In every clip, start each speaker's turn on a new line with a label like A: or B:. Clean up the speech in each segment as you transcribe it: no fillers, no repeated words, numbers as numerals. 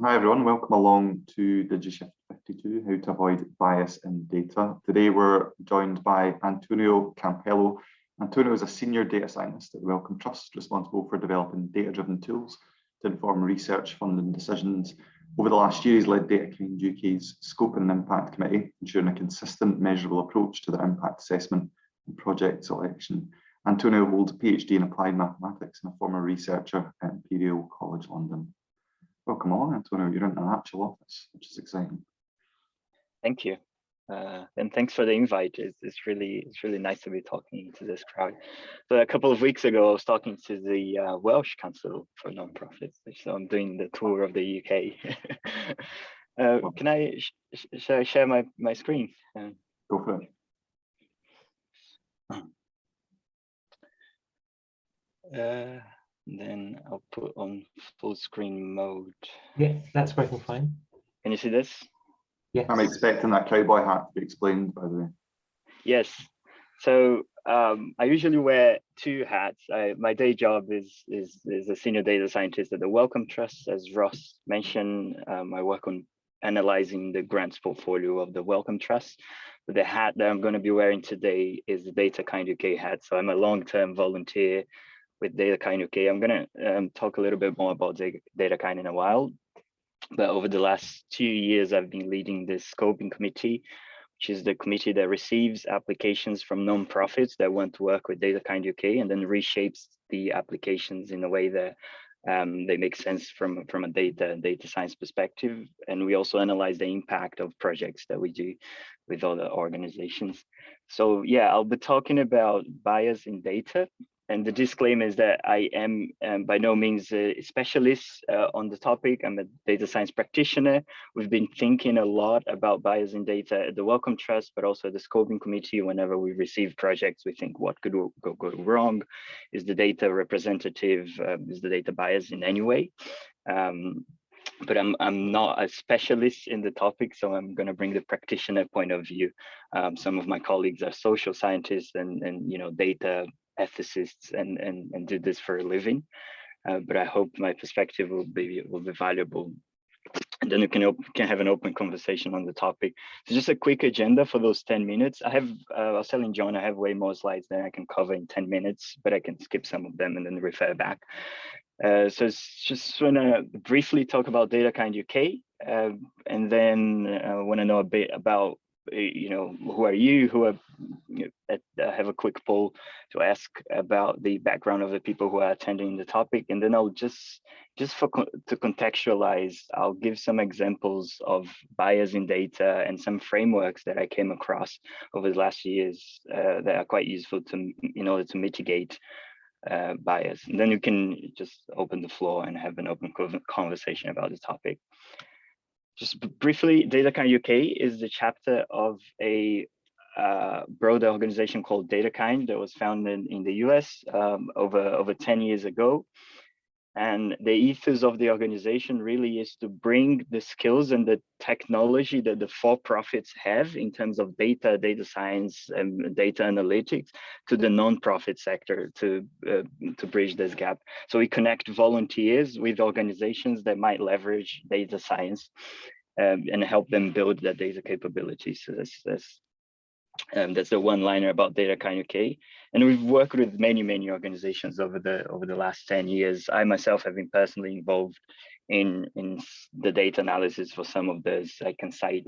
A: Hi everyone, welcome along to DigiShift 52, How to Avoid Bias in Data. Today we're joined by Antonio Campello. Antonio is a senior data scientist at the Wellcome Trust, responsible for developing data-driven tools to inform research funding decisions. Over the last year, he's led Datakind UK's Scope and Impact Committee, ensuring a consistent, measurable approach to the impact assessment and project selection. Antonio holds a PhD in applied mathematics and a former researcher at Imperial College London. Welcome along, Antonio. You're in an actual office, which is exciting.
B: Thank you, and thanks for the invite. It's really nice to be talking to this crowd. So a couple of weeks ago, I was talking to the Welsh Council for Nonprofits. So I'm doing the tour of the UK. Can I share my screen?
A: Go for
B: it. Then I'll put on full screen mode.
C: Yeah, that's working fine.
B: Can you see this?
C: Yes.
A: I'm expecting that cowboy hat to be explained, by the way.
B: Yes. So I usually wear two hats. My day job is a senior data scientist at the Wellcome Trust. As Ross mentioned, I work on analyzing the grants portfolio of the Wellcome Trust. But the hat that I'm going to be wearing today is the Datakind UK hat. So I'm a long-term volunteer with Datakind UK. I'm going to talk a little bit more about Datakind in a while. But over the last 2 years, I've been leading the scoping committee, which is the committee that receives applications from non-profits that want to work with Datakind UK and then reshapes the applications in a way that they make sense from a data science perspective. And we also analyze the impact of projects that we do with other organizations. So yeah, I'll be talking about bias in data. And the disclaimer is that I am by no means a specialist on the topic. I'm a data science practitioner. We've been thinking a lot about bias in data at the Wellcome Trust, but also at the scoping committee. Whenever we receive projects, we think what could go wrong? Is the data representative? Is the data biased in any way? But I'm not a specialist in the topic, so I'm going to bring the practitioner point of view. Some of my colleagues are social scientists and data ethicists and do this for a living, but I hope my perspective will be valuable, and then we can have an open conversation on the topic. So just a quick agenda for those 10 minutes. I was telling John I have way more slides than I can cover in 10 minutes, but I can skip some of them and then refer back. So just want to briefly talk about Datakind UK, and then want to know a bit about who are you, I have a quick poll to ask about the background of the people who are attending the topic, and then I'll to contextualize, I'll give some examples of bias in data and some frameworks that I came across over the last years that are quite useful in order to mitigate bias. And then you can just open the floor and have an open conversation about the topic. Just briefly, Datakind UK is the chapter of a broader organization called Datakind that was founded in the US over 10 years ago. And the ethos of the organization really is to bring the skills and the technology that the for-profits have in terms of data science, and data analytics to the non-profit sector to bridge this gap. So we connect volunteers with organizations that might leverage data science and help them build their data capabilities. So that's the one-liner about Datakind UK, and we've worked with many organizations over the last 10 years. I myself have been personally involved in the data analysis for some of those. I can cite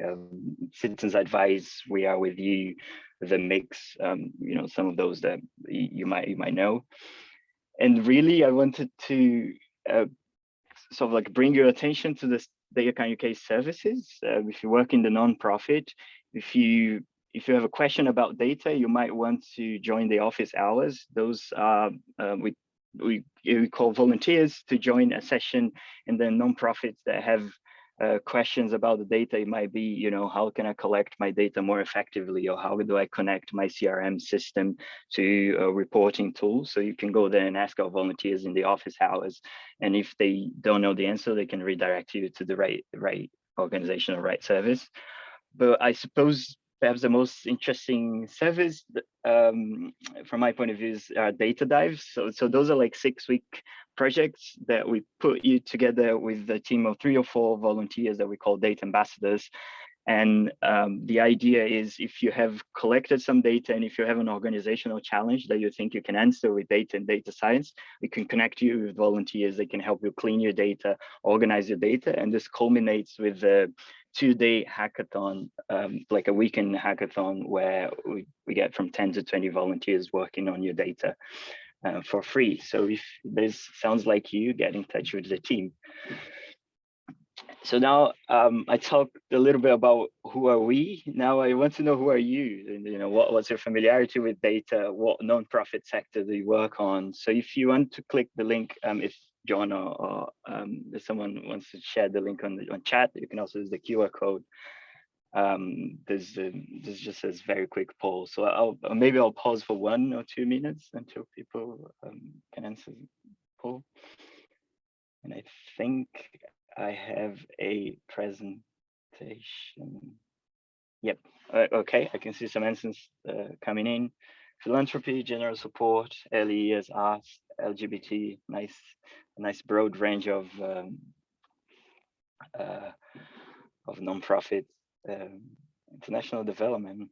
B: Citizens Advice, We Are With You, The Mix, some of those that you might know. And really, I wanted to sort of like bring your attention to this Datakind UK services. If you work in the non-profit, if you have a question about data, you might want to join the office hours. Those are, we call volunteers to join a session, and then non-profits that have questions about the data. It might be, how can I collect my data more effectively, or how do I connect my CRM system to a reporting tool? So you can go there and ask our volunteers in the office hours. And if they don't know the answer, they can redirect you to the right organization or right service. But I suppose perhaps the most interesting service from my point of view is data dives. So those are like 6-week projects that we put you together with a team of 3 or 4 volunteers that we call data ambassadors. And the idea is, if you have collected some data and if you have an organizational challenge that you think you can answer with data and data science, we can connect you with volunteers. They can help you clean your data, organize your data. And this culminates with a 2-day hackathon, like a weekend hackathon, where we get from 10 to 20 volunteers working on your data for free. So if this sounds like you, get in touch with the team. So now I talked a little bit about who are we. Now I want to know, who are you? And, you know, what's your familiarity with data? What nonprofit sector do you work on? So if you want to click the link, if John or if someone wants to share the link on chat, you can also use the QR code. This just says very quick poll. So maybe I'll pause for 1 or 2 minutes until people can answer the poll. And I think I have a presentation. Yep. Okay, I can see some answers coming in. Philanthropy, general support, LES, arts, LGBT, nice broad range of nonprofit, international development,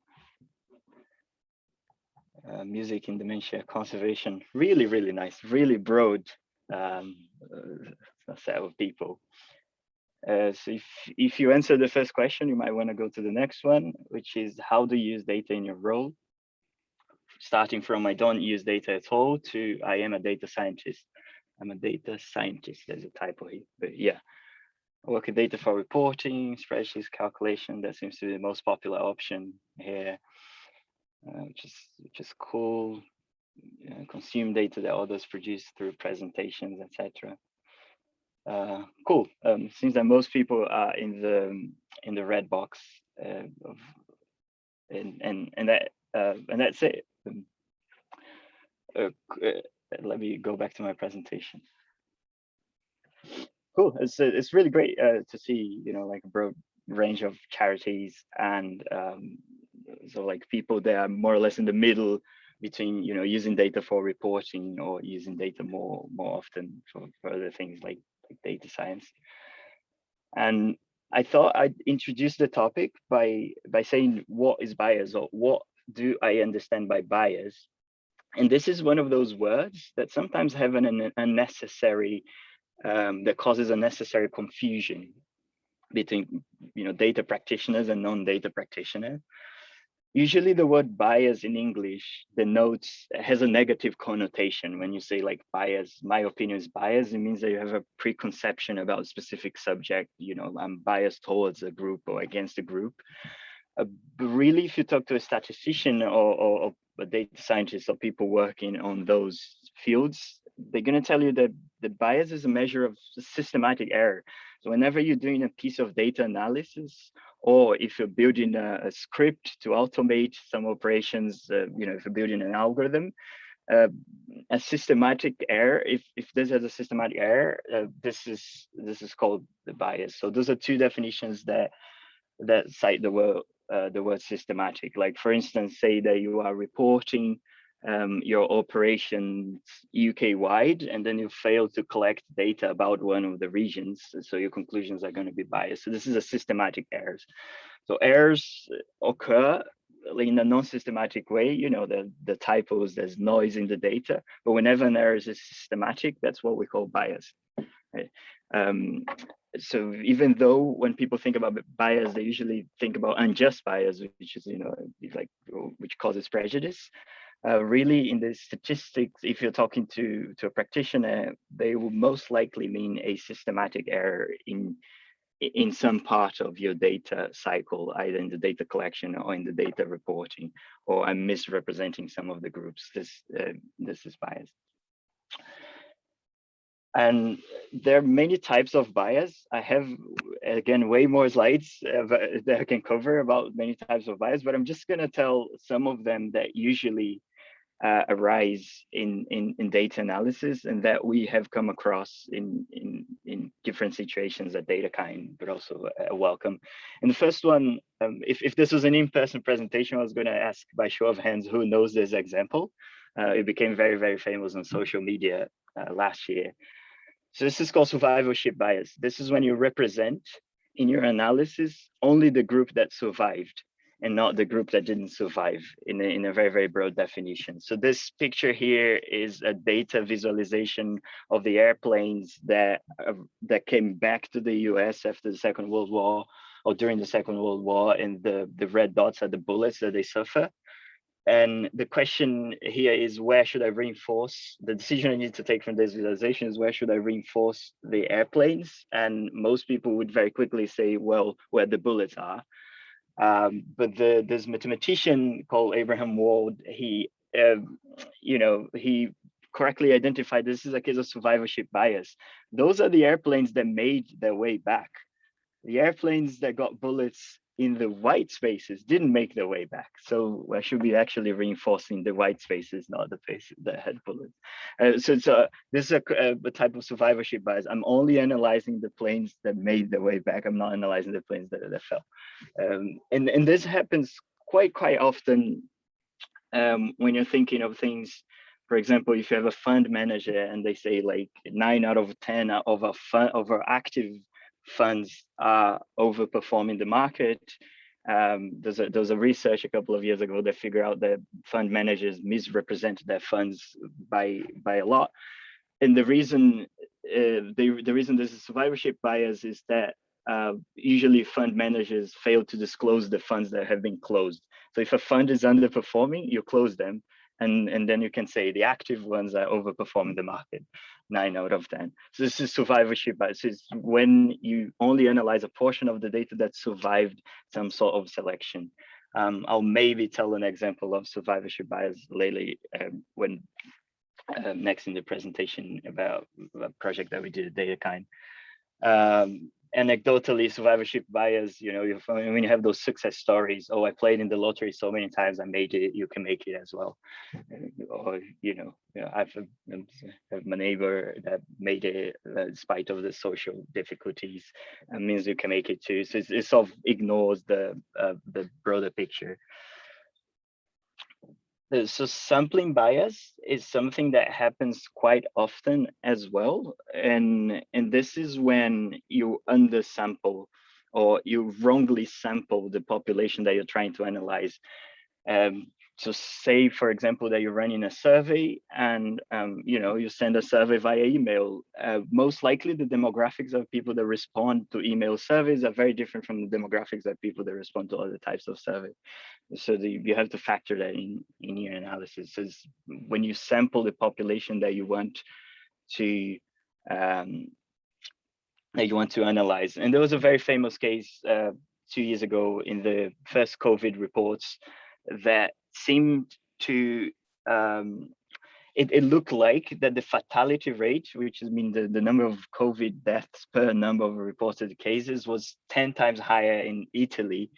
B: music in dementia, conservation. Really nice, really broad set of people. So if you answer the first question, you might want to go to the next one, which is, how do you use data in your role? Starting from I don't use data at all to I am a data scientist. I'm a data scientist. There's a typo here, but yeah. I work with data for reporting, spreadsheets, calculation. That seems to be the most popular option here, which is cool. Consume data that others produce through presentations, etc. Cool. Seems that most people are in the red box, and that's it. Let me go back to my presentation. Cool. It's really great to see, you know, like a broad range of charities, and so like people that are more or less in the middle between, you know, using data for reporting or using data more often for other things like data science. And I thought I'd introduce the topic by saying, what is bias, or what do I understand by bias? And this is one of those words that sometimes have an unnecessary, that causes unnecessary confusion between, you know, data practitioners and non-data practitioners. Usually the word bias in English has a negative connotation. When you say like bias, my opinion is bias, it means that you have a preconception about a specific subject. You know, I'm biased towards a group or against a group. But really, if you talk to a statistician or a data scientist or people working on those fields, they're going to tell you that the bias is a measure of systematic error. So whenever you're doing a piece of data analysis, or if you're building a script to automate some operations, you know, if you're building an algorithm, a systematic error, if this has a systematic error, this is called the bias. So those are 2 definitions that cite the word systematic. Like, for instance, say that you are reporting your operations UK wide, and then you fail to collect data about one of the regions, so your conclusions are going to be biased. So this is a systematic errors. So errors occur in a non-systematic way. You know, the typos, there's noise in the data, but whenever an error is systematic, that's what we call bias. Right? So even though when people think about bias, they usually think about unjust bias, which is, you know, like, which causes prejudice. Really, in the statistics, if you're talking to a practitioner, they will most likely mean a systematic error in some part of your data cycle, either in the data collection or in the data reporting, or I'm misrepresenting some of the groups. This is bias. And there are many types of bias. I have, again, way more slides that I can cover about many types of bias, but I'm just going to tell some of them that usually arise in data analysis, and that we have come across in different situations at Datakind, but also welcome. And the first one, if this was an in-person presentation, I was going to ask by show of hands who knows this example. It became very, very famous on social media. last year. So this is called survivorship bias. This is when you represent in your analysis only the group that survived and not the group that didn't survive in a very, very broad definition. So this picture here is a data visualization of the airplanes that came back to the US after the Second World War or during the Second World War, and the red dots are the bullets that they suffer. And the question here is, where should I reinforce? The decision I need to take from this visualization is, where should I reinforce the airplanes? And most people would very quickly say, well, where the bullets are. But this mathematician called Abraham Wald, he correctly identified this is a case of survivorship bias. Those are the airplanes that made their way back. The airplanes that got bullets in the white spaces didn't make their way back. So I should be actually reinforcing the white spaces, not the places that had bullets. So this is a type of survivorship bias. I'm only analyzing the planes that made their way back. I'm not analyzing the planes that fell. And this happens quite often when you're thinking of things. For example, if you have a fund manager and they say like 9 out of 10 of our active funds are overperforming the market. There's a research a couple of years ago that figured out that fund managers misrepresent their funds by a lot. And the reason there's a survivorship bias is that usually fund managers fail to disclose the funds that have been closed. So if a fund is underperforming, you close them. And then you can say the active ones are overperforming the market, 9 out of 10. So this is survivorship bias. It's when you only analyze a portion of the data that survived some sort of selection. I'll maybe tell an example of survivorship bias later when next in the presentation about a project that we did at Datakind. Anecdotally, survivorship bias, when you have those success stories, oh, I played in the lottery so many times, I made it, you can make it as well. Or, I have my neighbor that made it in spite of the social difficulties, and means you can make it too. So it sort of ignores the broader picture. So sampling bias is something that happens quite often as well. And this is when you undersample or you wrongly sample the population that you're trying to analyze. So say, for example, that you're running a survey and you send a survey via email. Most likely the demographics of people that respond to email surveys are very different from the demographics of people that respond to other types of surveys. So you have to factor that in your analysis. So when you sample the population that you want to analyze. And there was a very famous case 2 years ago in the first COVID reports that seemed to it looked like that the fatality rate, which means the number of COVID deaths per number of reported cases, was 10 times higher in Italy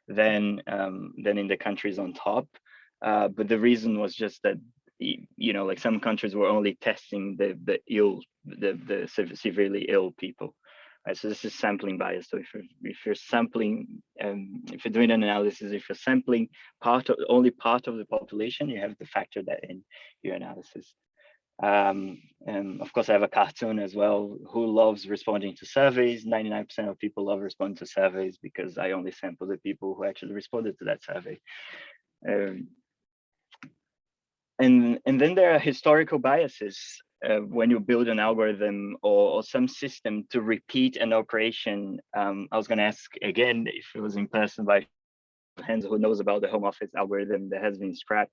B: than in the countries on top. But the reason was just that like some countries were only testing the severely ill people. Right? So this is sampling bias. So if you're sampling, if you're doing an analysis, if you're sampling only part of the population, you have to factor that in your analysis. And of course, I have a cartoon as well. Who loves responding to surveys? 99% of people love responding to surveys because I only sample the people who actually responded to that survey. And then there are historical biases when you build an algorithm or some system to repeat an operation. I was going to ask again if it was in person by hands who knows about the home office algorithm that has been scrapped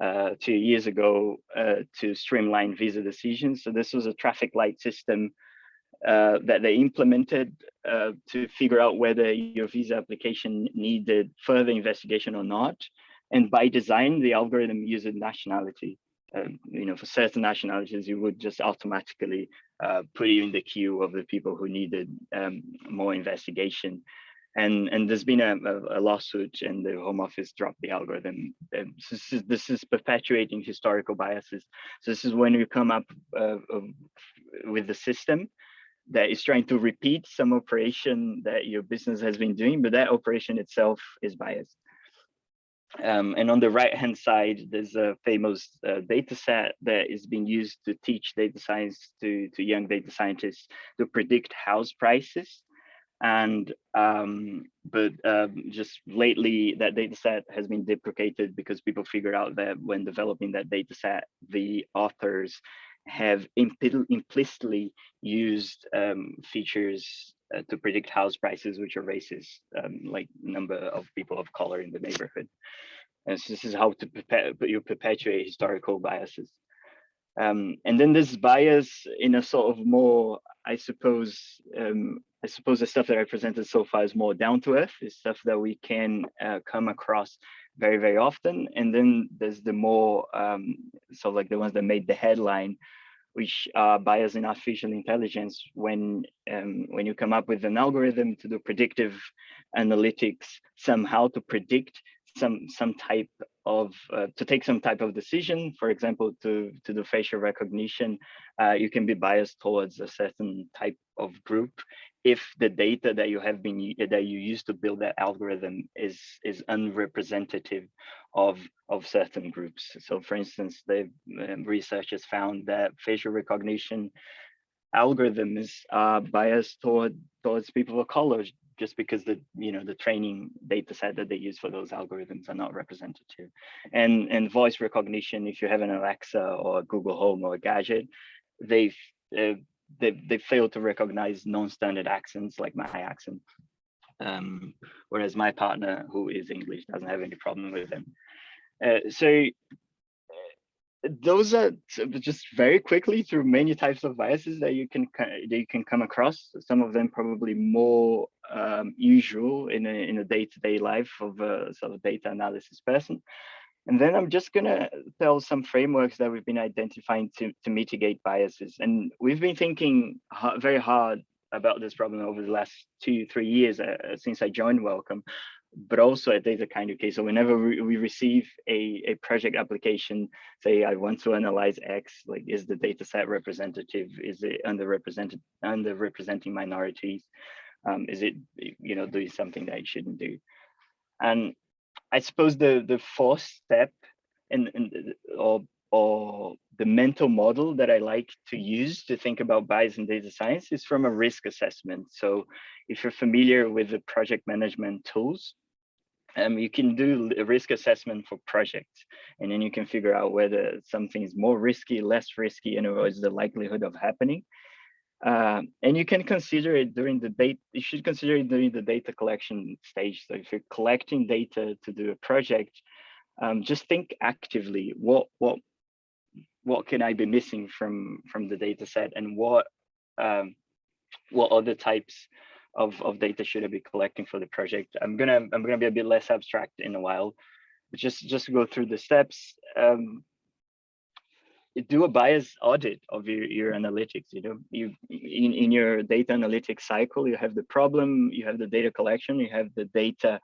B: 2 years ago to streamline visa decisions. So this was a traffic light system that they implemented to figure out whether your visa application needed further investigation or not. And by design, the algorithm used nationality. For certain nationalities, you would just automatically put you in the queue of the people who needed more investigation. And there's been a lawsuit, and the Home Office dropped the algorithm. This is perpetuating historical biases. So this is when you come up with the system that is trying to repeat some operation that your business has been doing, but that operation itself is biased. And on the right-hand side, there's a famous data set that is being used to teach data science to young data scientists to predict house prices. And just lately, that data set has been deprecated because people figured out that when developing that data set, the authors have implicitly used features to predict house prices, which are racist, like number of people of color in the neighborhood. And so this is how you perpetuate historical biases. And then this bias in a sort of more, I suppose the stuff that I presented so far is more down to earth, is stuff that we can come across very, very often. And then there's the more, so like the ones that made the headline, which are bias in artificial intelligence when you come up with an algorithm to do predictive analytics, somehow to predict some type of to take some type of decision, for example, to do facial recognition, you can be biased towards a certain type of group if the data that you use to build that algorithm is unrepresentative of certain groups. So for instance, the researchers found that facial recognition algorithms are biased towards people of color, just because the training data set that they use for those algorithms are not representative. And voice recognition, if you have an Alexa or a Google Home or a gadget, they fail to recognize non-standard accents like my accent. Whereas my partner, who is English, doesn't have any problem with them. So those are just very quickly through many types of biases that you can come across. Some of them probably more usual in a day-to-day life of a sort of data analysis person. And then I'm just gonna tell some frameworks that we've been identifying to mitigate biases. And we've been thinking very hard about this problem over the last 2-3 years since I joined Welcome, but also at Datakind UK. So whenever we receive a project application, say I want to analyze X, like is the data set representative? Is it underrepresenting minorities? Is it doing something that it shouldn't do? And I suppose the fourth step or the mental model that I like to use to think about bias in data science is from a risk assessment. So if you're familiar with the project management tools, you can do a risk assessment for projects, and then you can figure out whether something is more risky, less risky, and what is the likelihood of happening. And you can consider it during the data. You should consider it during the data collection stage. So if you're collecting data to do a project, just think actively. What can I be missing from the data set, and what other types of data should I be collecting for the project? I'm gonna be a bit less abstract in a while, but just go through the steps. Do a bias audit of your analytics. You in your data analytics cycle, you have the problem, you have the data collection, you have the data,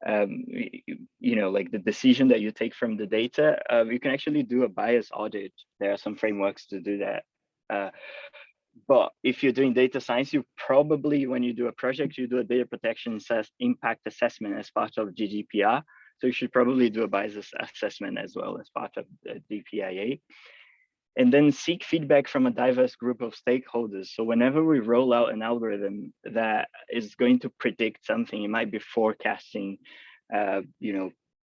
B: like the decision that you take from the data. You can actually do a bias audit. There are some frameworks to do that. But if you're doing data science, you probably, when you do a project, you do a data protection impact assessment as part of GDPR. So you should probably do a bias assessment as well as part of the DPIA. And then seek feedback from a diverse group of stakeholders. So whenever we roll out an algorithm that is going to predict something, it might be forecasting,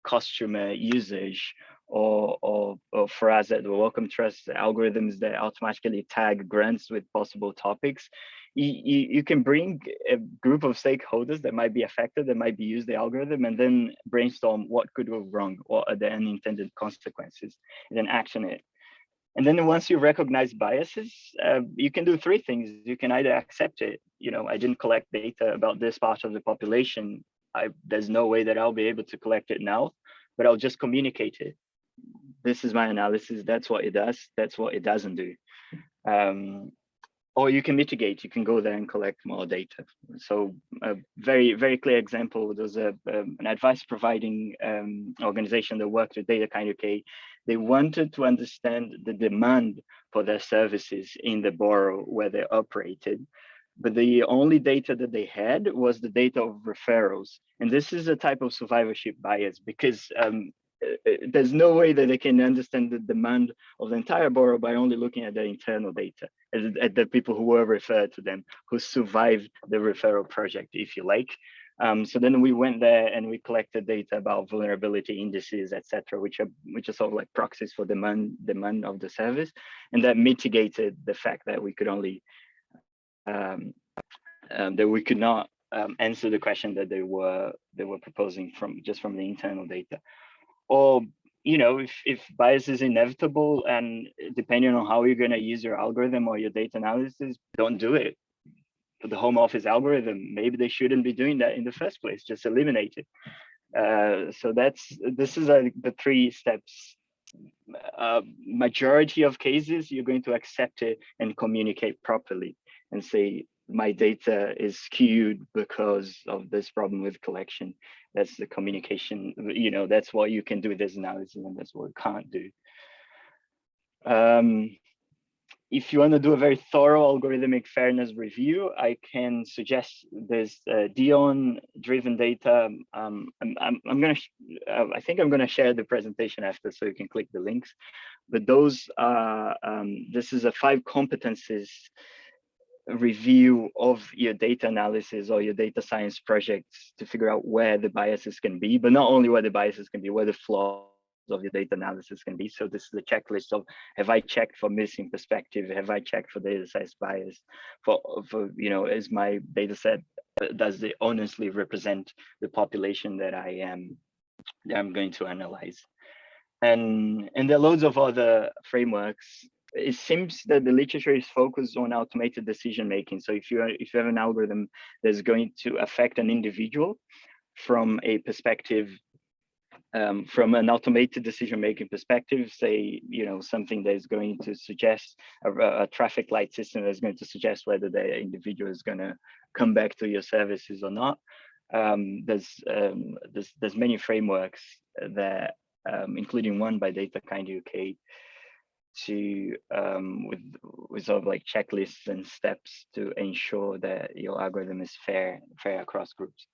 B: customer usage, or for us at the Welcome Trust, algorithms that automatically tag grants with possible topics. You can bring a group of stakeholders that might be affected, that might be used the algorithm, and then brainstorm what could go wrong, what are the unintended consequences, and then action it. And then once you recognize biases, you can do three things. You can either accept it, I didn't collect data about this part of the population. There's no way that I'll be able to collect it now, but I'll just communicate it. This is my analysis. That's what it does. That's what it doesn't do. Or you can mitigate. You can go there and collect more data. So a very, very clear example, there's an advice providing organization that worked with Datakind UK. They wanted to understand the demand for their services in the borough where they operated. but the only data that they had was the data of referrals. And this is a type of survivorship bias, because there's no way that they can understand the demand of the entire borough by only looking at the internal data, at the people who were referred to them, who survived the referral project, if you like. So then we went there and we collected data about vulnerability indices, etc., which are sort of like proxies for demand of the service, and that mitigated the fact that we could only that we could not answer the question that they were proposing from the internal data. Or, you know, if bias is inevitable, and depending on how you're going to use your algorithm or your data analysis, don't do it. For the home office algorithm, maybe they shouldn't be doing that in the first place, just eliminate it. So this is the 3 steps. Majority of cases, you're going to accept it and communicate properly and say, my data is skewed because of this problem with collection. That's the communication, you know, that's what you can do with this analysis, and that's what you can't do. If you want to do a very thorough algorithmic fairness review, I can suggest there's Dion-driven data. I think I'm gonna share the presentation after, so you can click the links. But those are, this is a 5 competencies review of your data analysis or your data science projects to figure out where the biases can be, but not only where the biases can be, where the flaws of your data analysis can be. So this is a checklist of, have I checked for missing perspective? Have I checked for data size bias? For you know, is my data set, does it honestly represent the population that I'm going to analyze? And there are loads of other frameworks. It seems that the literature is focused on automated decision making. So if you have an algorithm that's going to affect an individual from a perspective, from an automated decision making perspective, say, you know, something that is going to suggest a traffic light system that's going to suggest whether the individual is going to come back to your services or not. There's many frameworks that, including one by Datakind UK, to with sort of like checklists and steps to ensure that your algorithm is fair across groups.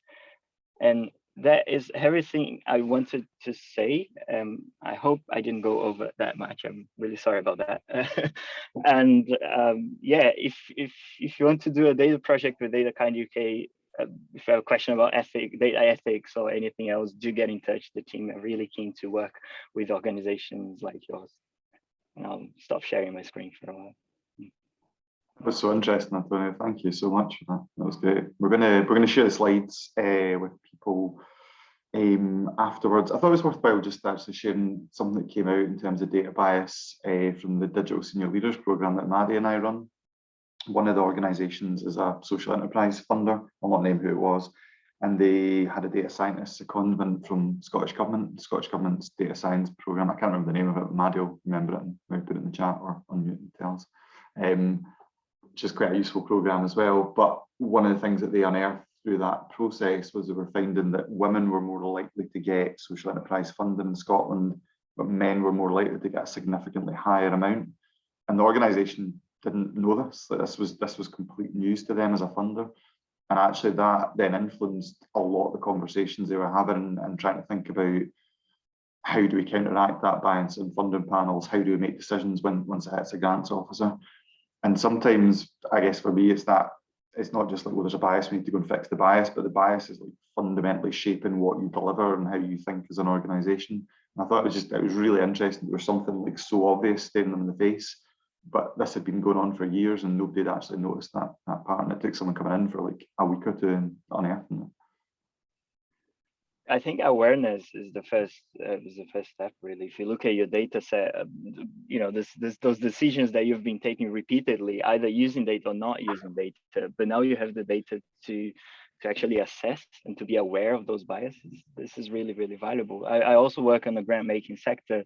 B: And that is everything I wanted to say. I hope I didn't go over that much. I'm really sorry about that. And yeah, if you want to do a data project with Datakind UK, if you have a question about data ethics or anything else, do get in touch. The team are really keen to work with organizations like yours. And I'll stop sharing my screen for a while.
A: That was so interesting, Antonio. Thank you so much for that. That was great. We're gonna share the slides with people afterwards. I thought it was worthwhile just actually sharing something that came out in terms of data bias from the Digital Senior Leaders Programme that Maddie and I run. One of the organisations is a social enterprise funder. I'll not name who it was. And they had a data scientist secondment from Scottish Government, Scottish Government's data science programme. I can't remember the name of it, but Maddie will remember it and maybe put it in the chat or unmute and tell us. Which is quite a useful programme as well. But one of the things that they unearthed through that process was they were finding that women were more likely to get social enterprise funding in Scotland, but men were more likely to get a significantly higher amount. And the organisation didn't know this, that this was complete news to them as a funder. And actually that then influenced a lot of the conversations they were having and trying to think about how do we counteract that bias in funding panels, how do we make decisions once it hits a grants officer. And sometimes, I guess for me, it's not just like, well, there's a bias, we need to go and fix the bias, but the bias is like fundamentally shaping what you deliver and how you think as an organisation. And I thought it was really interesting. There was something like so obvious staring them in the face, but this had been going on for years and nobody had actually noticed that part. And it took someone coming in for like a week or two and unearthing it.
B: I think awareness is the first step, really. If you look at your data set, you know, those decisions that you've been taking repeatedly, either using data or not using data, but now you have the data to actually assess and to be aware of those biases. This is really, really valuable. I also work in the grant making sector,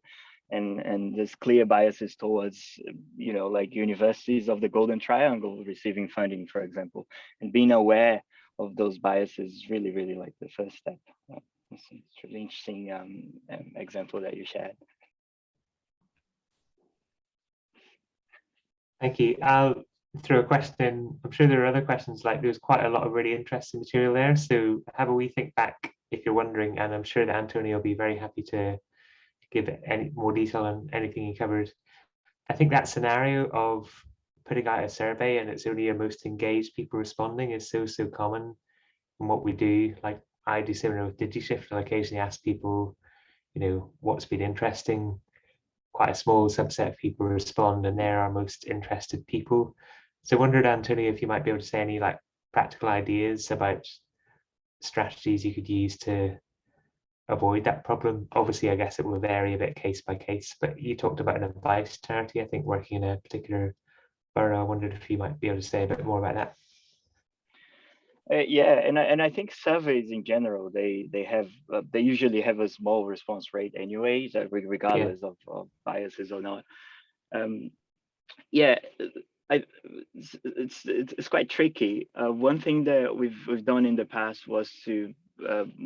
B: and there's clear biases towards, you know, like universities of the Golden Triangle receiving funding, for example, and being aware of those biases is really, really like the first step. It's a really interesting example that you shared.
C: Thank you. throw a question. I'm sure there are other questions, like there's quite a lot of really interesting material there. So have a wee think back if you're wondering, and I'm sure that Antonio will be very happy to give any more detail on anything he covered. I think that scenario of putting out a survey and it's only your most engaged people responding is so common in what we do. Like I do similar with DigiShift. I'll occasionally ask people, what's been interesting. Quite a small subset of people respond, and they're our most interested people. So I wondered, Antonio, if you might be able to say any like practical ideas about strategies you could use to avoid that problem. Obviously, I guess it will vary a bit case by case, but you talked about an advice charity, I think, working in a particular borough. I wondered if you might be able to say a bit more about that.
B: Yeah, and I think surveys in general, they usually have a small response rate anyway, so regardless of biases or not. Yeah, it's quite tricky. One thing that we've done in the past was to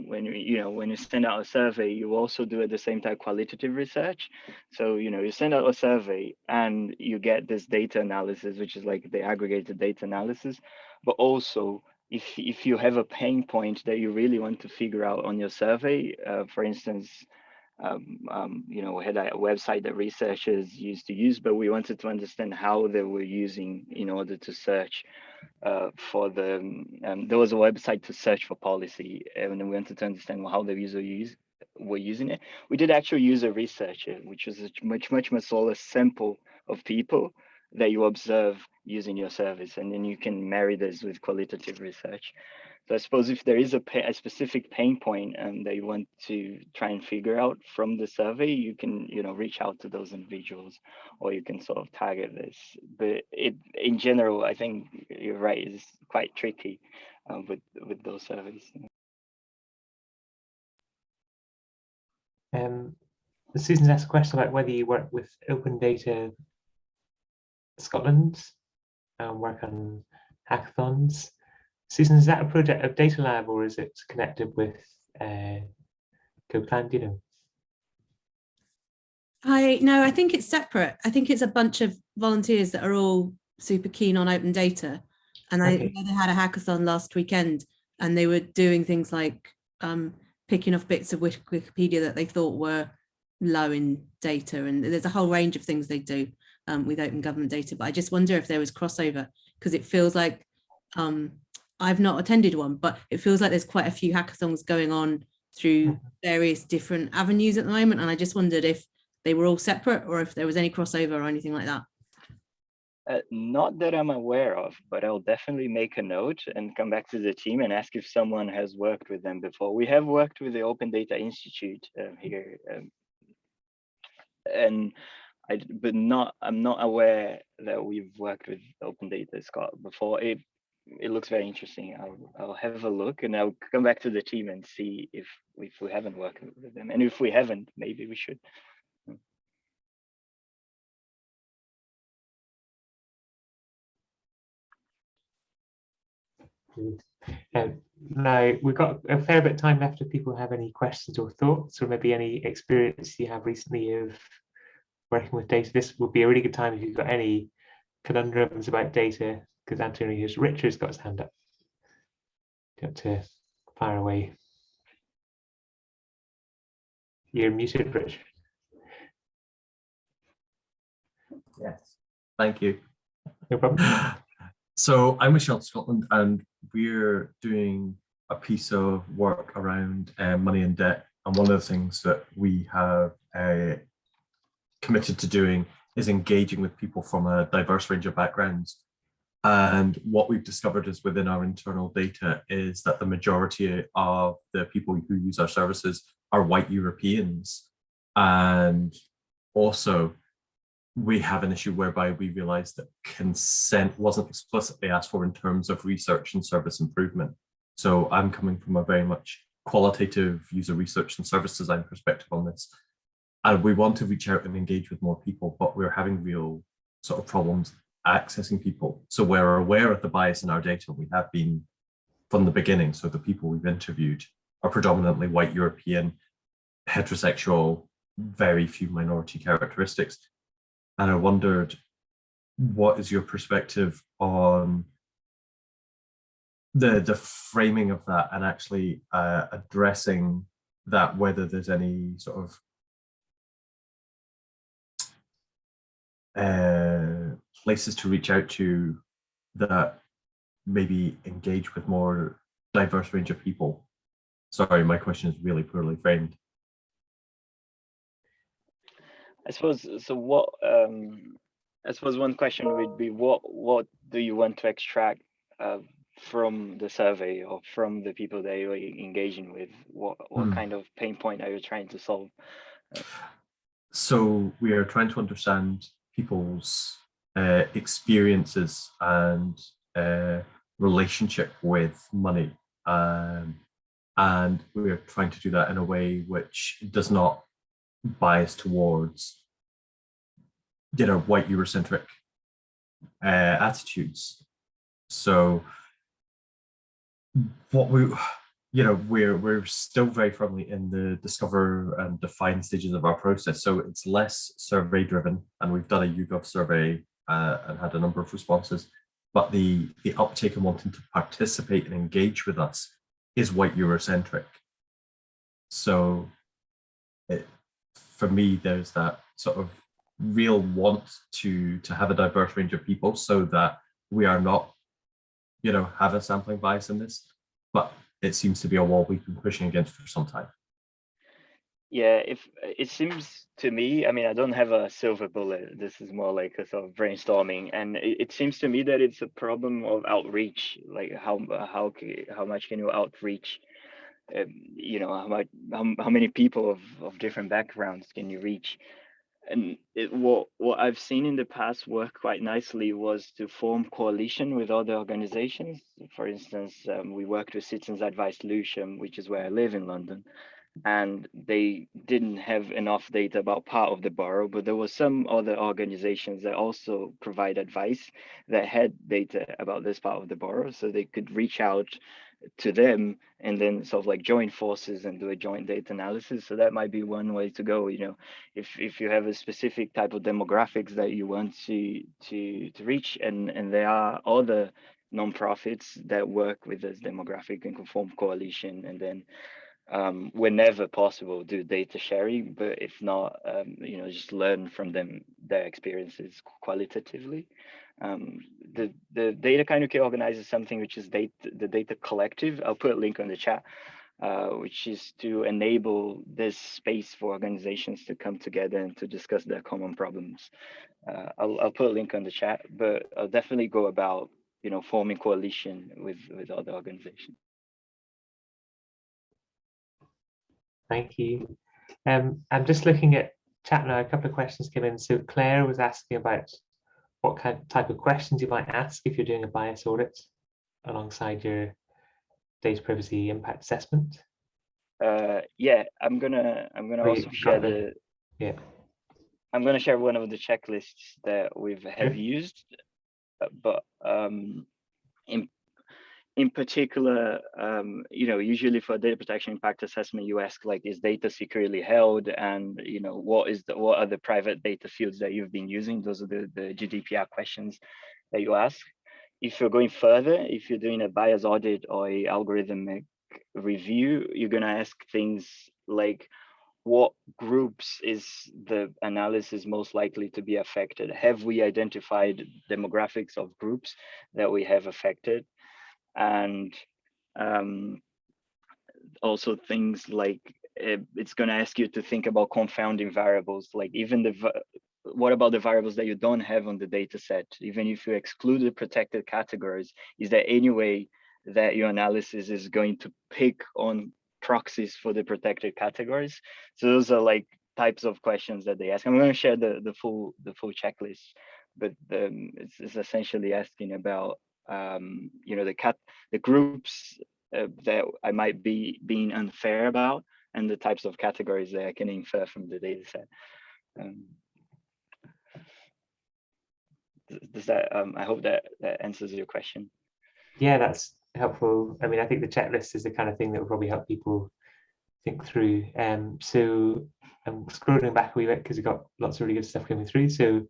B: when you send out a survey, you also do at the same time qualitative research. So you send out a survey and you get this data analysis, which is like the aggregated data analysis, but also if you have a pain point that you really want to figure out on your survey, for instance, we had a website that researchers used to use, but we wanted to understand how they were using in order to search for there was a website to search for policy, and then we wanted to understand how the user were using it. We did actual user research, which was a much smaller sample of people that you observe using your service, and then you can marry this with qualitative research. So I suppose if there is a specific pain point that you want to try and figure out from the survey, you can reach out to those individuals, or you can sort of target this. But in general, I think you're right, it's quite tricky with those surveys.
C: Susan's asked a question about whether you work with Open Data Scotland and work on hackathons. Susan, is that a project of Data Lab, or is it connected with CodePlan? Do you know?
D: No, I think it's separate. I think it's a bunch of volunteers that are all super keen on open data. And I know they had a hackathon last weekend, and they were doing things like picking off bits of Wikipedia that they thought were low in data. And there's a whole range of things they do with open government data. But I just wonder if there was crossover, because it feels like I've not attended one, but it feels like there's quite a few hackathons going on through various different avenues at the moment. And I just wondered if they were all separate or if there was any crossover or anything like that.
B: Not that I'm aware of, but I'll definitely make a note and come back to the team and ask if someone has worked with them before. We have worked with the Open Data Institute here, I'm not aware that we've worked with Open Data Scott before. It looks very interesting. I'll have a look and I'll come back to the team and see if we haven't worked with them, and if we haven't, maybe we should.
C: Now we've got a fair bit of time left if people have any questions or thoughts, or maybe any experience you have recently of working with data. This would be a really good time if you've got any conundrums about data, because Richard's got his hand up. Got to fire away. You're muted, Richard.
E: Yes, thank you.
C: No problem.
E: So I'm with Shelter Scotland, and we're doing a piece of work around money and debt. And one of the things that we have committed to doing is engaging with people from a diverse range of backgrounds. And what we've discovered is within our internal data is that the majority of the people who use our services are white Europeans. And also, we have an issue whereby we realized that consent wasn't explicitly asked for in terms of research and service improvement. So I'm coming from a very much qualitative user research and service design perspective on this. And we want to reach out and engage with more people, but we're having real sort of problems accessing people. So we're aware of the bias in our data. We have been from the beginning. So the people we've interviewed are predominantly white European, heterosexual, very few minority characteristics. And I wondered what is your perspective on the framing of that, and actually addressing that, whether there's any sort of places to reach out to that maybe engage with more diverse range of people? Sorry, my question is really poorly framed.
B: I suppose so. What I suppose one question would be, what do you want to extract from the survey or from the people that you're engaging with? What kind of pain point are you trying to solve?
E: So we are trying to understand people's experiences and relationship with money, and we are trying to do that in a way which does not bias towards, you know, white Eurocentric attitudes. So what we, you know, we're still very firmly in the discover and define stages of our process. So it's less survey driven, and we've done a YouGov survey and had a number of responses. But the uptake in wanting to participate and engage with us is white Eurocentric. So for me, there's that sort of real want to have a diverse range of people, so that we are not, you know, have a sampling bias in this. But it seems to be a wall we've been pushing against for some time.
B: Yeah, if it seems to me, I mean, I don't have a silver bullet. This is more like a sort of brainstorming, and it seems to me that it's a problem of outreach. Like how much can you outreach? You know, how many people of different backgrounds can you reach? And what I've seen in the past work quite nicely was to form coalition with other organizations. For instance, we worked with Citizens Advice Lewisham, which is where I live in London, and they didn't have enough data about part of the borough, but there were some other organizations that also provide advice that had data about this part of the borough, so they could reach out to them and then sort of like join forces and do a joint data analysis. So that might be one way to go. You know, if you have a specific type of demographics that you want to reach, and there are other nonprofits that work with this demographic and can form coalition, and then whenever possible do data sharing, but if not, you know, just learn from them, their experiences qualitatively. The Datakind UK organizes something which is the Data Collective. I'll put a link on the chat, which is to enable this space for organizations to come together and to discuss their common problems. I'll put a link on the chat, but I'll definitely go about, you know, forming coalition with other organizations.
C: Thank you. I'm just looking at chat now. A couple of questions came in. So Claire was asking about what type of questions you might ask if you're doing a bias audit alongside your data privacy impact assessment.
B: Yeah, I'm gonna also share I'm gonna share one of the checklists that we have used, but in particular, you know, usually for data protection impact assessment, you ask like, is data securely held, and you know, what are the private data fields that you've been using? Those are the GDPR questions that you ask. If you're going further, if you're doing a bias audit or a algorithmic review, you're gonna ask things like, what groups is the analysis most likely to be affected? Have we identified demographics of groups that we have affected? And also things like, it's going to ask you to think about confounding variables, like even what about the variables that you don't have on the data set? Even if you exclude the protected categories, is there any way that your analysis is going to pick on proxies for the protected categories? So those are like types of questions that they ask. I'm going to share the full checklist, but it's essentially asking about you know, the groups that I might be being unfair about, and the types of categories that I can infer from the data set. Does that I hope that answers your question.
C: Yeah, that's helpful. I mean, I think the checklist is the kind of thing that will probably help people think through. So I'm scrolling back a wee bit because we've got lots of really good stuff coming through. So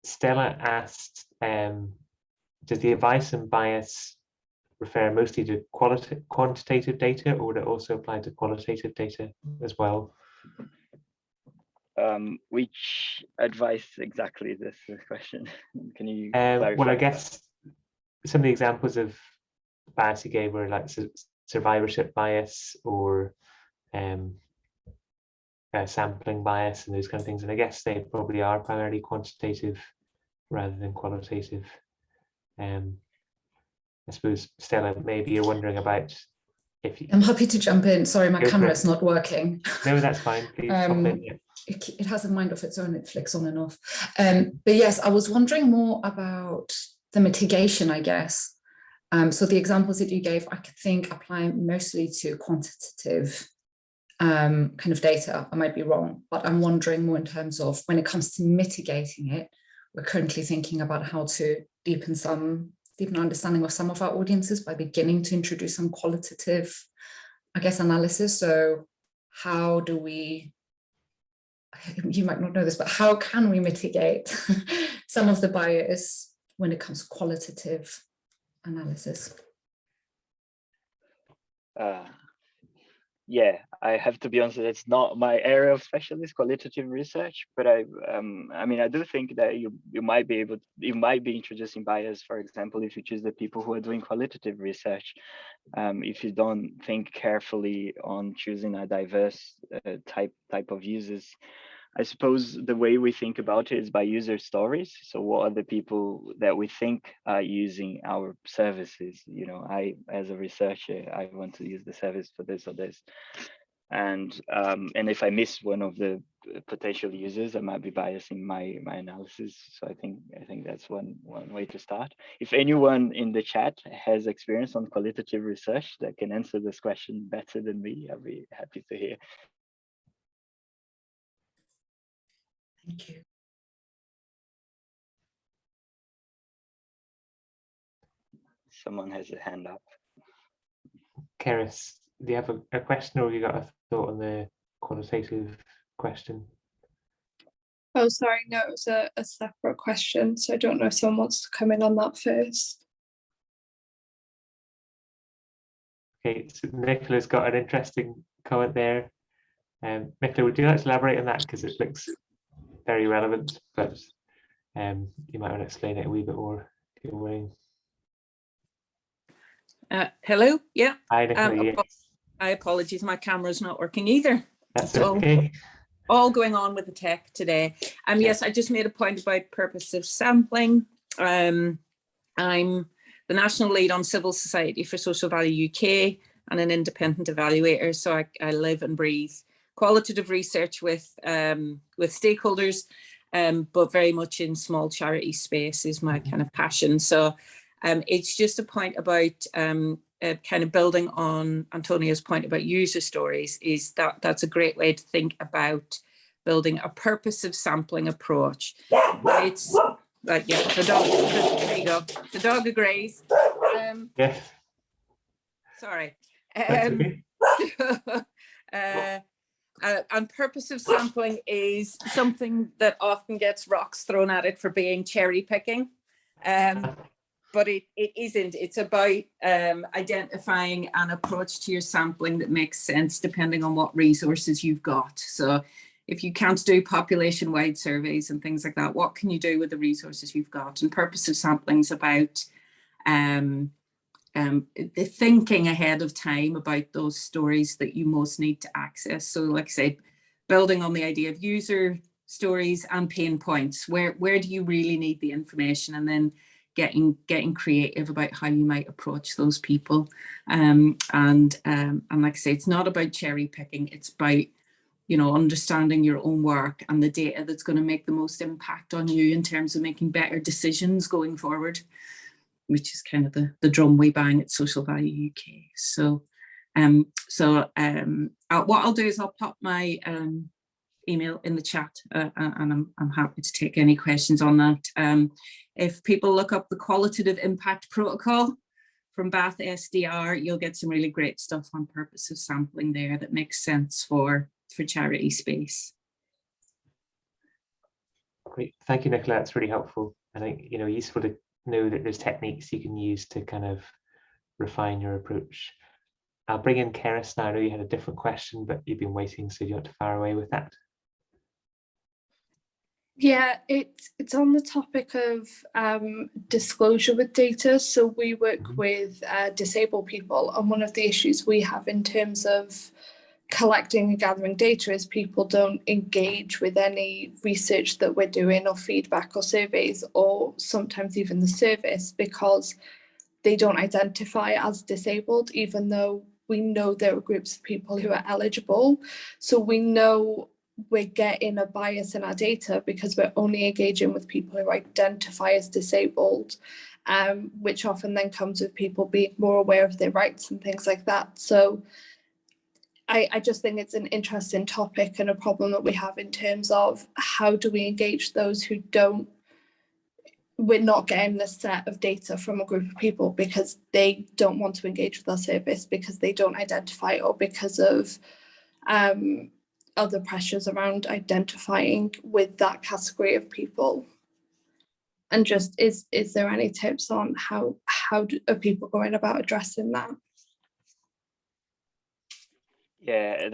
C: Stella asked, does the advice and bias refer mostly to quantitative data, or would it also apply to qualitative data as well?
B: Which advice exactly is this question? Can you clarify?
C: Well, I guess some of the examples of bias you gave were like survivorship bias or sampling bias and those kind of things. And I guess they probably are primarily quantitative rather than qualitative. I suppose, Stella, maybe you're wondering about if you...
F: I'm happy to jump in. Sorry, my camera is not working.
C: No, that's fine. Please hop in. Yeah.
F: It has a mind of its own. It flicks on and off. But yes, I was wondering more about the mitigation, I guess. So the examples that you gave, I could think apply mostly to quantitative kind of data. I might be wrong, but I'm wondering more in terms of when it comes to mitigating it, we're currently thinking about how to deepen understanding of some of our audiences by beginning to introduce some qualitative, I guess, analysis. So how do we, you might not know this, but how can we mitigate some of the bias when it comes to qualitative analysis?
B: Yeah, I have to be honest, it's not my area of specialist, qualitative research, but I mean, I do think that you might be introducing bias, for example, if you choose the people who are doing qualitative research, if you don't think carefully on choosing a diverse type of users. I suppose the way we think about it is by user stories. So what are the people that we think are using our services? You know, as a researcher, I want to use the service for this or this. And if I miss one of the potential users, I might be biasing my analysis. So I think that's one way to start. If anyone in the chat has experience on qualitative research that can answer this question better than me, I'll be happy to hear.
F: Thank you.
B: Someone has a hand up.
C: Keris, do you have a question, or you got a thought on the quantitative question?
G: Oh, sorry, no, it was a separate question. So I don't know if someone wants to come in on that first.
C: Okay, so Nicola's got an interesting comment there. Nicola, would you like to elaborate on that, because it looks very relevant, but you might want to explain it a wee bit more if you're willing.
H: Hello, yeah.
C: Hi, Nicola.
H: I apologize, my camera's not working either.
C: That's okay.
H: All going on with the tech today. Yes, I just made a point about purposive sampling. I'm the national lead on Civil Society for Social Value UK and an independent evaluator. So I live and breathe qualitative research with stakeholders, but very much in small charity space is my kind of passion. So it's just a point about kind of building on Antonio's point about user stories, is that's a great way to think about building a purposive sampling approach. It's like, yeah, the dog, there you go, the dog agrees.
C: Yes.
H: Sorry.
C: Okay.
H: And purposive sampling is something that often gets rocks thrown at it for being cherry picking. But it isn't. It's about identifying an approach to your sampling that makes sense depending on what resources you've got. So if you can't do population-wide surveys and things like that, what can you do with the resources you've got? And purposive sampling is about the thinking ahead of time about those stories that you most need to access. So like I said, building on the idea of user stories and pain points, where do you really need the information, and then getting creative about how you might approach those people. And like I say, it's not about cherry picking, it's about, you know, understanding your own work and the data that's going to make the most impact on you in terms of making better decisions going forward, which is kind of the drum we bang at Social Value UK. So what I'll do is I'll pop my email in the chat, and I'm happy to take any questions on that. If people look up the Qualitative Impact Protocol from Bath SDR, you'll get some really great stuff on purposive sampling there that makes sense for charity space.
C: Great, thank you, Nicola. That's really helpful. I think, you know, useful to know that there's techniques you can use to kind of refine your approach. I'll bring in Keris now. I know you had a different question, but you've been waiting, so do you want to fire away with that?
G: Yeah, it's on the topic of disclosure with data. So we work with disabled people, and one of the issues we have in terms of collecting and gathering data is people don't engage with any research that we're doing or feedback or surveys, or sometimes even the service, because they don't identify as disabled, even though we know there are groups of people who are eligible. So we know we're getting a bias in our data because we're only engaging with people who identify as disabled, which often then comes with people being more aware of their rights and things like that. So I just think it's an interesting topic and a problem that we have in terms of how do we engage those who don't, we're not getting this set of data from a group of people because they don't want to engage with our service, because they don't identify, or because of other pressures around identifying with that category of people. And just is there any tips on how are people going about addressing that?
B: Yeah,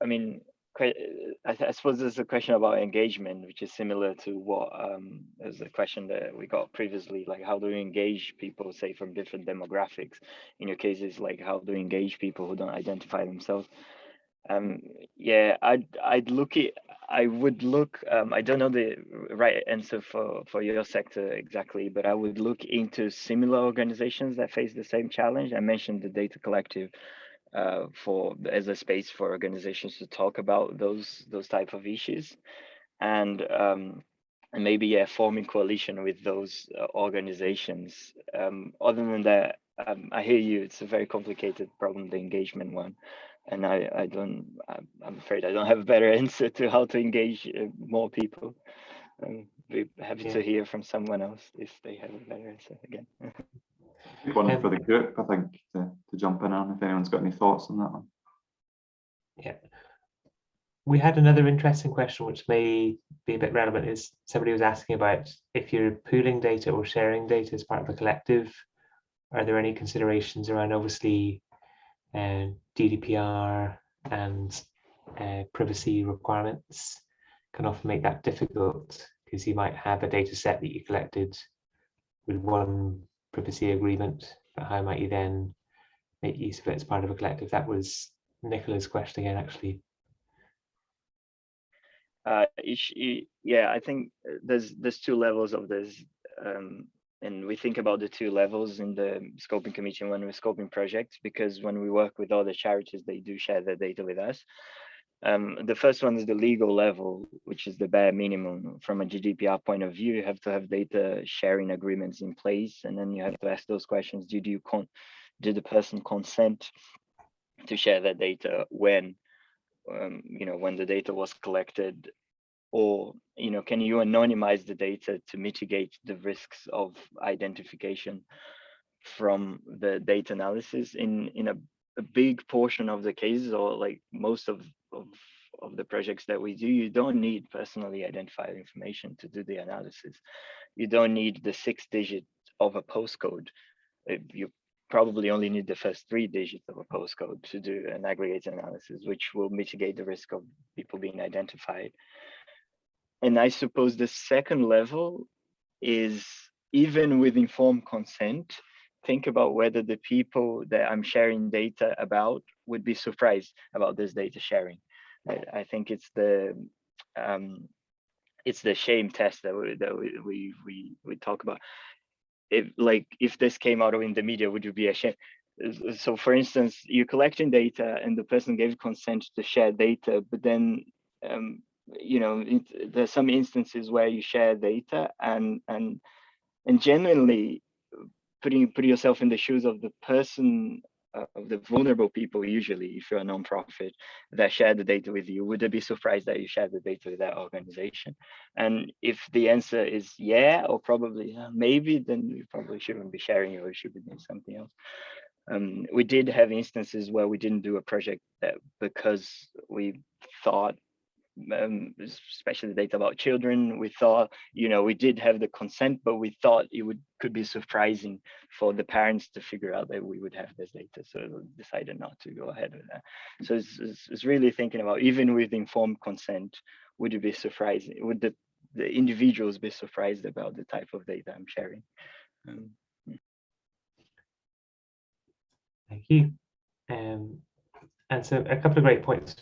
B: I mean, I suppose there's a question about engagement, which is similar to what there's a question that we got previously, like how do you engage people, say, from different demographics? In your case, it's like how do you engage people who don't identify themselves? Yeah, I would look. I don't know the right answer for your sector exactly, but I would look into similar organizations that face the same challenge. I mentioned the Data Collective as a space for organizations to talk about those type of issues, and maybe forming coalition with those organizations. Other than that, I hear you. It's a very complicated problem, the engagement one, and I'm afraid I don't have a better answer to how to engage more people. Be happy to hear from someone else if they have a better answer again.
A: Good one for the group, I think, to jump in on if anyone's got any thoughts on that one.
C: Yeah. We had another interesting question which may be a bit relevant. Is somebody was asking about if you're pooling data or sharing data as part of a collective, are there any considerations around obviously GDPR and privacy requirements can often make that difficult, because you might have a data set that you collected with one privacy agreement, but how might you then make use of it as part of a collective? That was Nicola's question again, actually.
B: Yeah, I think there's two levels of this, and we think about the two levels in the scoping committee when we're scoping projects, because when we work with other charities, they do share their data with us. The first one is the legal level, which is the bare minimum. From a GDPR point of view, you have to have data sharing agreements in place, and then you have to ask those questions. Did the person consent to share that data when when the data was collected, or can you anonymize the data to mitigate the risks of identification from the data analysis? In a big portion of the cases, or like most of the projects that we do, you don't need personally identified information to do the analysis. You don't need the 6 digits of a postcode. You probably only need the first 3 digits of a postcode to do an aggregate analysis, which will mitigate the risk of people being identified. And I suppose the second level is, even with informed consent, think about whether the people that I'm sharing data about would be surprised about this data sharing. I think it's the shame test that we talk about. If this came out in the media, would you be ashamed? So for instance, you're collecting data and the person gave consent to share data, but then there's some instances where you share data and genuinely put yourself in the shoes of the person, of the vulnerable people. Usually, if you're a nonprofit that share the data with you, would they be surprised that you share the data with that organization? And if the answer is yeah, or probably maybe, then you probably shouldn't be sharing it, or you should be doing something else. We did have instances where we didn't do a project that because we thought especially data about children. We thought, we did have the consent, but we thought it could be surprising for the parents to figure out that we would have this data. So we decided not to go ahead with that. So it's really thinking about, even with informed consent, would it be surprising? Would the individuals be surprised about the type of data I'm sharing?
C: Thank you. And so a couple of great points.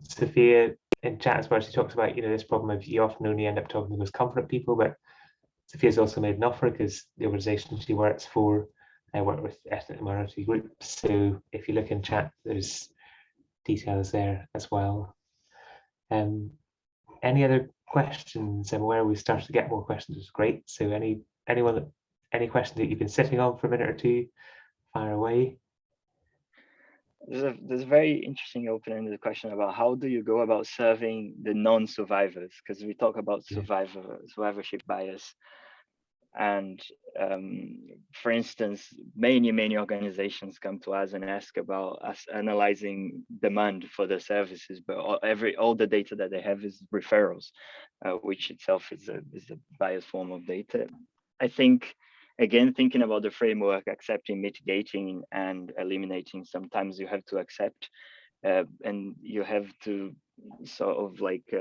C: Sophia in chat as well, she talks about, this problem of you often only end up talking to those confident people, but Sophia's also made an offer because the organization she works for, I work with ethnic minority groups. So if you look in chat, there's details there as well. Any other questions? And where we started to get more questions is great. So any questions that you've been sitting on for a minute or two, fire away.
B: There's a very interesting open-ended question about how do you go about serving the non-survivors, because we talk about survivorship bias. And for instance, many organizations come to us and ask about us analyzing demand for the services, but all the data that they have is referrals, which itself is a biased form of data. I think, again, thinking about the framework, accepting, mitigating, and eliminating, sometimes you have to accept and you have to sort of like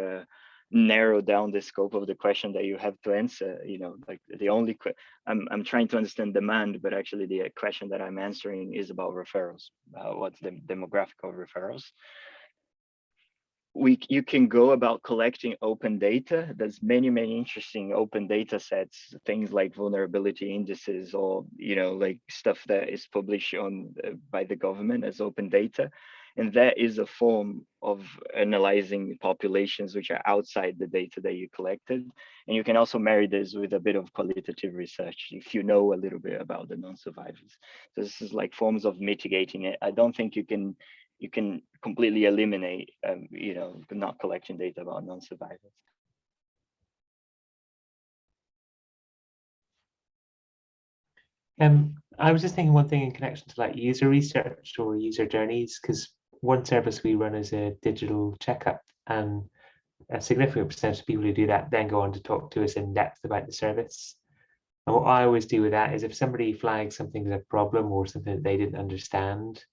B: narrow down the scope of the question that you have to answer. Like the only I'm trying to understand demand, but actually the question that I'm answering is about referrals. What's the demographic of referrals? You can go about collecting open data. There's many interesting open data sets, things like vulnerability indices, or like stuff that is published by the government as open data. And that is a form of analyzing populations which are outside the data that you collected. And you can also marry this with a bit of qualitative research if you know a little bit about the non-survivors. So this is like forms of mitigating it. I don't think you can completely eliminate, not collecting data about non-survivors.
C: I was just thinking one thing in connection to like user research or user journeys, because one service we run is a digital checkup, and a significant percentage of people who do that then go on to talk to us in depth about the service. And what I always do with that is if somebody flags something as a problem or something that they didn't understand,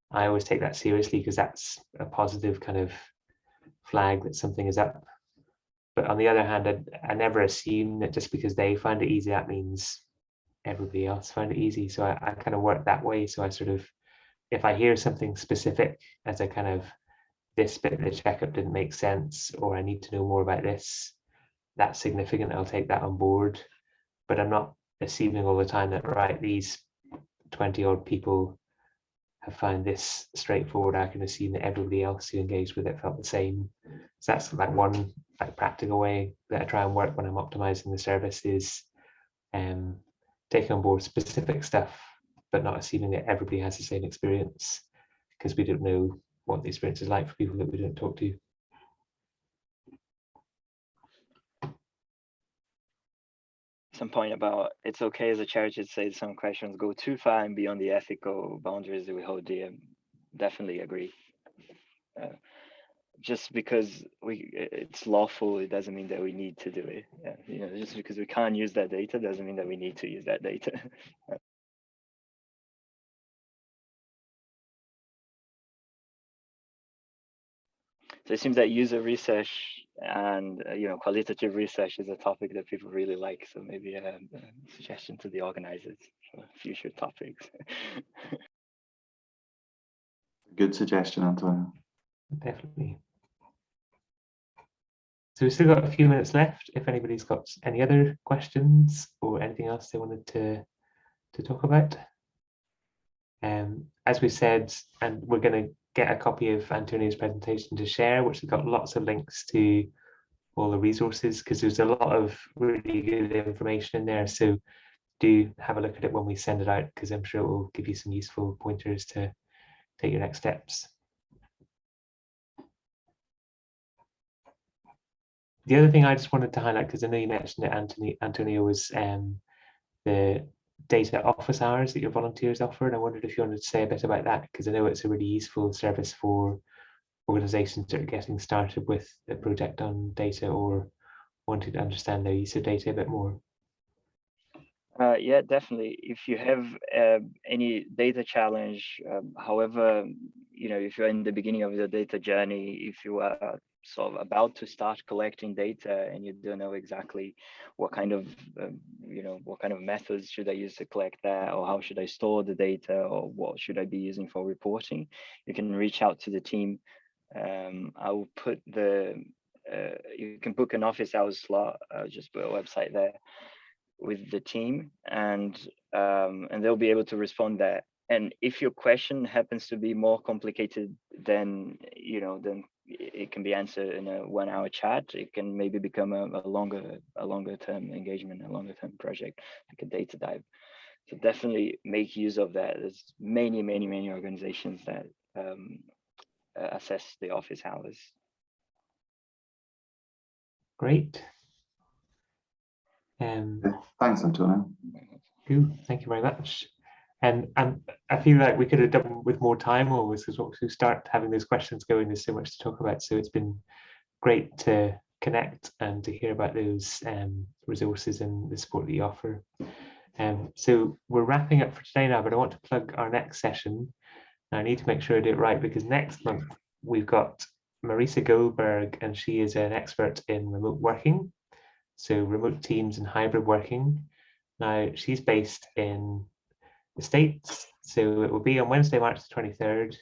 C: I always take that seriously because that's a positive kind of flag that something is up. But on the other hand, I never assume that just because they find it easy, that means everybody else find it easy. So I kind of work that way. So I sort of, if I hear something specific as a kind of, this bit of the checkup didn't make sense, or I need to know more about this, that's significant, I'll take that on board. But I'm not assuming all the time that, right, these 20 odd people have found this straightforward. I can assume that everybody else who engaged with it felt the same. So that's like one like practical way that I try and work when I'm optimizing the service, is taking on board specific stuff, but not assuming that everybody has the same experience, because we don't know what the experience is like for people that we don't talk to.
B: Some point about it's okay as a charity to say some questions go too far and beyond the ethical boundaries that we hold dear. Definitely agree. Just because it's lawful, it doesn't mean that we need to do it. Just because we can't use that data doesn't mean that we need to use that data. So it seems that user research and qualitative research is a topic that people really like. So maybe a suggestion to the organizers for future topics.
A: Good suggestion, Antonio.
C: Definitely. So we've still got a few minutes left. If anybody's got any other questions or anything else they wanted to talk about. As we said, and we're going to get a copy of Antonio's presentation to share, which has got lots of links to all the resources, because there's a lot of really good information in there. So do have a look at it when we send it out, because I'm sure it will give you some useful pointers to take your next steps. The other thing I just wanted to highlight, because I know you mentioned it, Antonio, was the data office hours that your volunteers offer, and I wondered if you wanted to say a bit about that, because I know it's a really useful service for organisations that are getting started with a project on data or wanting to understand their use of data a bit more?
B: Yeah, definitely. If you have any data challenge, however, if you're in the beginning of your data journey, if you are sort of about to start collecting data and you don't know exactly what kind of, what kind of methods should I use to collect that, or how should I store the data, or what should I be using for reporting, you can reach out to the team. I will put you can book an office hours slot, just put a website there with the team, and they'll be able to respond there. And if your question happens to be more complicated than then it can be answered in a 1 hour chat. It can maybe become a longer term engagement, a longer term project, like a data dive. So definitely make use of that. There's many organizations that assess the office hours.
C: Great.
A: Thanks, Antonio.
C: Cool. Thank you very much. And I feel like we could have done with more time, or we start having those questions going. There's so much to talk about. So it's been great to connect and to hear about those resources and the support that you offer. So we're wrapping up for today now, but I want to plug our next session. I need to make sure I do it right, because next month we've got Marisa Goldberg, and she is an expert in remote working, so remote teams and hybrid working. Now, she's based in the States, so it will be on Wednesday, March the 23rd.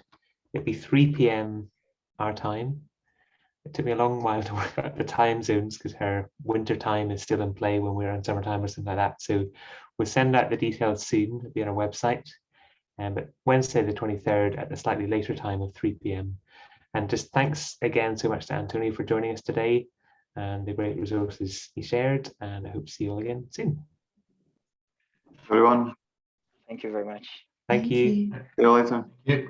C: It'll be 3 p.m. our time. It took me a long while to work out the time zones because her winter time is still in play when we're on summertime or something like that. So we'll send out the details soon. It'll be on our website. But Wednesday the 23rd at a slightly later time of 3 p.m. And just thanks again so much to Antonio for joining us today and the great resources he shared. And I hope to see you all again soon.
A: Everyone.
B: Thank you very much.
C: Thank you.
A: See you later.
E: Yeah.